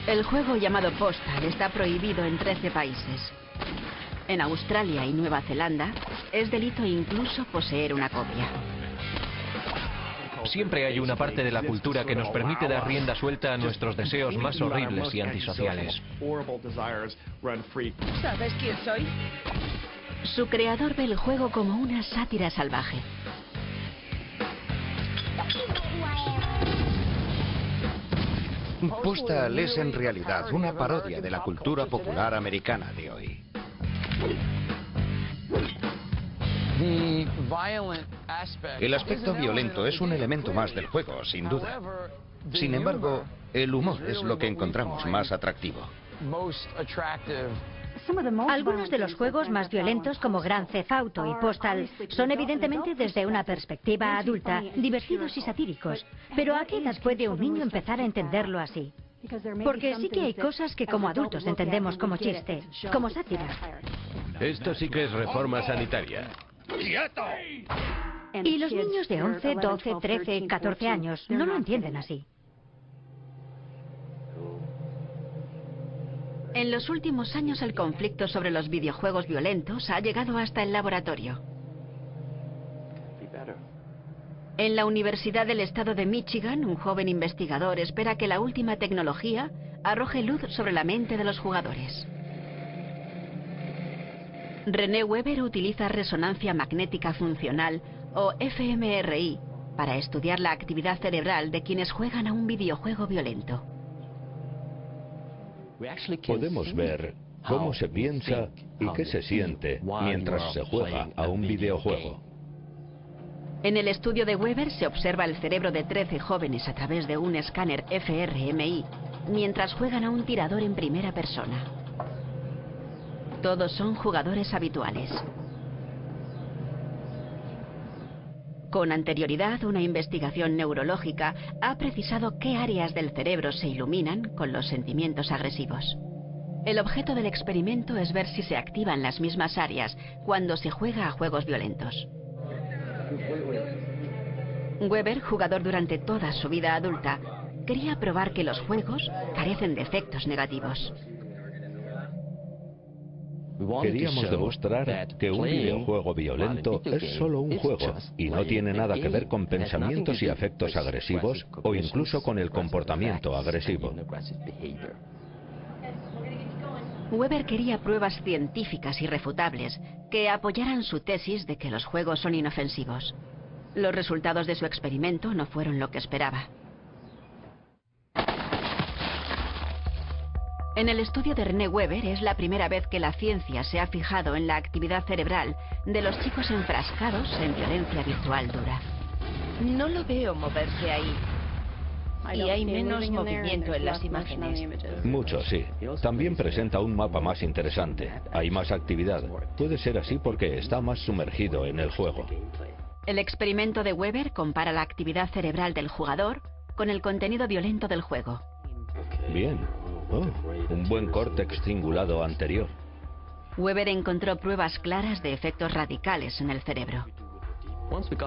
El juego llamado Postal está prohibido en 13 países. En Australia y Nueva Zelanda es delito incluso poseer una copia. Siempre hay una parte de la cultura que nos permite dar rienda suelta a nuestros deseos más horribles y antisociales. ¿Sabes quién soy? Su creador ve el juego como una sátira salvaje. Postal es en realidad una parodia de la cultura popular americana de hoy. El aspecto violento es un elemento más del juego, sin duda. Sin embargo, el humor es lo que encontramos más atractivo. Algunos de los juegos más violentos, como Grand Theft Auto y Postal, son evidentemente desde una perspectiva adulta, divertidos y satíricos. Pero ¿a qué edad puede un niño empezar a entenderlo así? Porque sí que hay cosas que como adultos entendemos como chiste, como sátira. Esto sí que es reforma sanitaria. Y los niños de 11, 12, 13, 14 años no lo entienden así. En los últimos años el conflicto sobre los videojuegos violentos ha llegado hasta el laboratorio. En la Universidad del Estado de Michigan, un joven investigador espera que la última tecnología arroje luz sobre la mente de los jugadores. René Weber utiliza resonancia magnética funcional, o fMRI, para estudiar la actividad cerebral de quienes juegan a un videojuego violento. Podemos ver cómo se piensa y qué se siente mientras se juega a un videojuego. En el estudio de Weber se observa el cerebro de 13 jóvenes a través de un escáner fRMI, mientras juegan a un tirador en primera persona. Todos son jugadores habituales. Con anterioridad, una investigación neurológica ha precisado qué áreas del cerebro se iluminan con los sentimientos agresivos. El objeto del experimento es ver si se activan las mismas áreas cuando se juega a juegos violentos. Weber, jugador durante toda su vida adulta, quería probar que los juegos carecen de efectos negativos. Queríamos demostrar que un videojuego violento es solo un juego y no tiene nada que ver con pensamientos y afectos agresivos o incluso con el comportamiento agresivo. Weber quería pruebas científicas irrefutables que apoyaran su tesis de que los juegos son inofensivos. Los resultados de su experimento no fueron lo que esperaba. En el estudio de René Weber es la primera vez que la ciencia se ha fijado en la actividad cerebral de los chicos enfrascados en violencia virtual dura. No lo veo moverse ahí. Y hay menos movimiento en las imágenes. Mucho, sí. También presenta un mapa más interesante. Hay más actividad. Puede ser así porque está más sumergido en el juego. El experimento de Weber compara la actividad cerebral del jugador con el contenido violento del juego. Bien. Oh, un buen córtex cingulado anterior. Weber encontró pruebas claras de efectos radicales en el cerebro.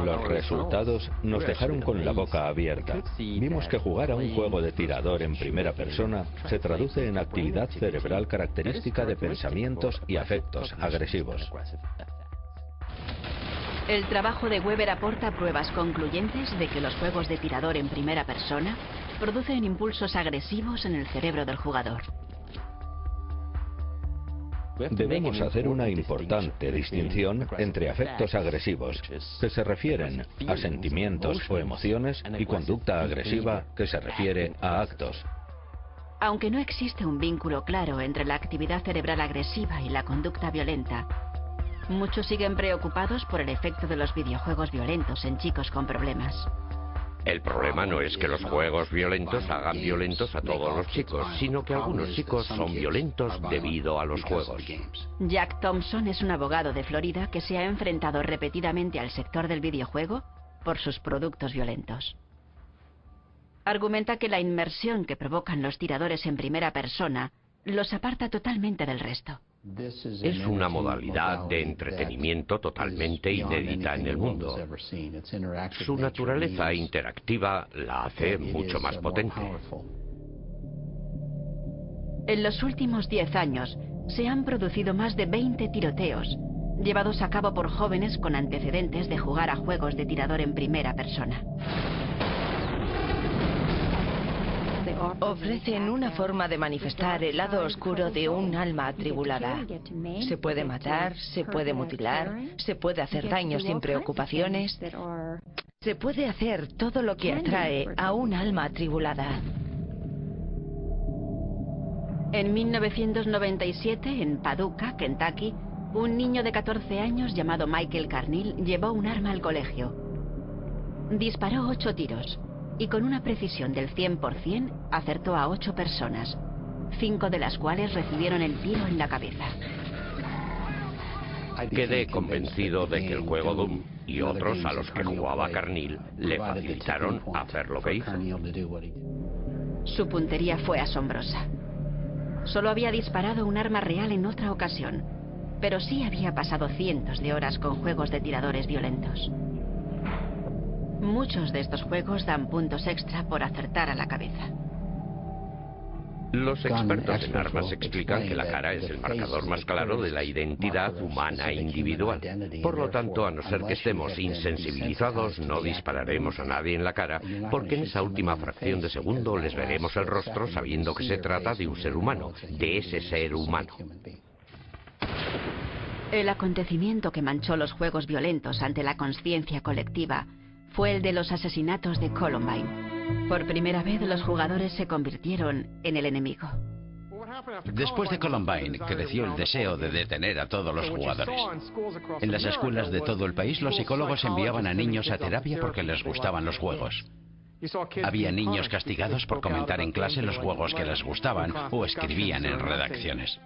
Los resultados nos dejaron con la boca abierta. Vimos que jugar a un juego de tirador en primera persona se traduce en actividad cerebral característica de pensamientos y afectos agresivos. El trabajo de Weber aporta pruebas concluyentes de que los juegos de tirador en primera persona producen impulsos agresivos en el cerebro del jugador. Debemos hacer una importante distinción entre afectos agresivos, que se refieren a sentimientos o emociones, y conducta agresiva, que se refiere a actos. Aunque no existe un vínculo claro entre la actividad cerebral agresiva y la conducta violenta, muchos siguen preocupados por el efecto de los videojuegos violentos en chicos con problemas. El problema no es que los juegos violentos hagan violentos a todos los chicos, sino que algunos chicos son violentos debido a los juegos. Jack Thompson es un abogado de Florida que se ha enfrentado repetidamente al sector del videojuego por sus productos violentos. Argumenta que la inmersión que provocan los tiradores en primera persona los aparta totalmente del resto. Es una modalidad de entretenimiento totalmente inédita en el mundo. Su naturaleza interactiva la hace mucho más potente. En los últimos 10 años se han producido más de 20 tiroteos, llevados a cabo por jóvenes con antecedentes de jugar a juegos de tirador en primera persona. Ofrecen una forma de manifestar el lado oscuro de un alma atribulada. Se puede matar, se puede mutilar, se puede hacer daño sin preocupaciones. Se puede hacer todo lo que atrae a un alma atribulada. En 1997, en Paducah, Kentucky, un niño de 14 años llamado Michael Carnil llevó un arma al colegio. Disparó 8 tiros y con una precisión del 100% acertó a 8 personas, 5 de las cuales recibieron el tiro en la cabeza. Quedé convencido de que el juego Doom y otros a los que jugaba Carnil le facilitaron hacer lo que hizo. Su puntería fue asombrosa. Solo había disparado un arma real en otra ocasión, pero sí había pasado cientos de horas con juegos de tiradores violentos. Muchos de estos juegos dan puntos extra por acertar a la cabeza. Los expertos en armas explican que la cara es el marcador más claro de la identidad humana individual. Por lo tanto, a no ser que estemos insensibilizados, no dispararemos a nadie en la cara, porque en esa última fracción de segundo les veremos el rostro sabiendo que se trata de un ser humano, de ese ser humano. El acontecimiento que manchó los juegos violentos ante la conciencia colectiva fue el de los asesinatos de Columbine. Por primera vez los jugadores se convirtieron en el enemigo. Después de Columbine, creció el deseo de detener a todos los jugadores. En las escuelas de todo el país, los psicólogos enviaban a niños a terapia porque les gustaban los juegos. Había niños castigados por comentar en clase los juegos que les gustaban o escribían en redacciones.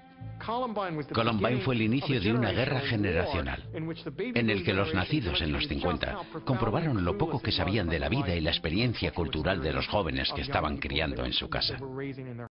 Columbine fue el inicio de una guerra generacional, en el que los nacidos en los 50 comprobaron lo poco que sabían de la vida y la experiencia cultural de los jóvenes que estaban criando en su casa.